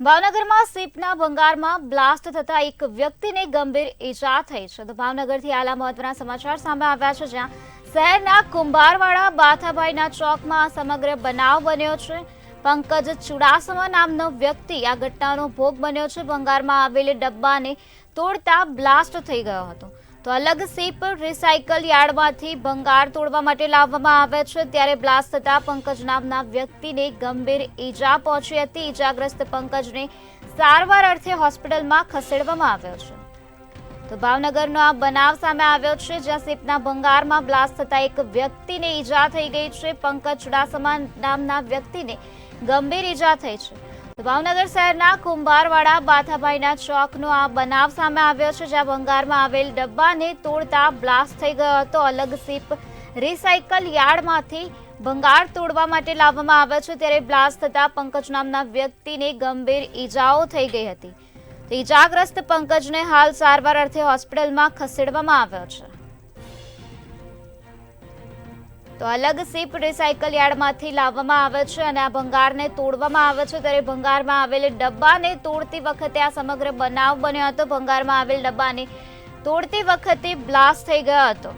ભાવનગરમાં સીપના ભંગારમાં બ્લાસ્ટ થતા એક વ્યક્તિને ગંભીર ઈજા થઈ છે. તો ભાવનગરથી આલા મહત્વના સમાચાર સામે આવ્યા છે, જ્યાં શહેરના કુંભારવાડા બાથાભાઈના ચોકમાં આ સમગ્ર બનાવ બન્યો છે. પંકજ ચુડાસમા નામનો વ્યક્તિ આ ઘટનાનો ભોગ બન્યો છે. ભંગારમાં આવેલી ડબ્બાને તોડતા બ્લાસ્ટ થઈ ગયો હતો. તો અલગ સીપ રિસાયકલ યાર્ડમાંથી ભંગાર તોડવા માટે લાવવામાં આવે છે, ત્યારે બ્લાસ્ટ થતા પંકજ નામના વ્યક્તિને ગંભીર ઈજા પહોંચી હતી. ઈજાગ્રસ્ત પંકજને સારવાર અર્થે હોસ્પિટલમાં ખસેડવામાં આવ્યો છે. તો ભાવનગરનો આ બનાવ સામે આવ્યો છે, જ્યાં સીપના ભંગારમાં બ્લાસ્ટ થતા એક વ્યક્તિને ઈજા થઈ ગઈ છે. પંકજ ચુડાસમા નામના વ્યક્તિને ગંભીર ઈજા થઈ છે. ભાવનગર શહેરના કુંભારવાડા બાથાભાઈના ચોકનો આ બનાવ સામે આવ્યો છે, જ્યાં ભંગારમાં આવેલ ડબ્બાને તોડતા બ્લાસ્ટ થઈ ગયો હતો. અલગ સીપ રિસાયકલ યાર્ડમાંથી ભંગાર તોડવા માટે લાવવામાં આવે છે, ત્યારે બ્લાસ્ટ થતા પંકજ નામના વ્યક્તિને ગંભીર ઈજાઓ થઈ ગઈ હતી. ઈજાગ્રસ્ત પંકજને હાલ સારવાર અર્થે હોસ્પિટલમાં ખસેડવામાં આવ્યો છે. તો અલગ સીપ રિસાયકલ યાર્ડમાંથી લાવવામાં આવે છે અને આ ભંગારને તોડવામાં આવે છે, ત્યારે ભંગારમાં આવેલી ડબ્બાને તોડતી વખતે આ સમગ્ર બનાવ બન્યો હતો. ભંગારમાં આવેલ ડબ્બાને તોડતી વખતે બ્લાસ્ટ થઈ ગયો હતો.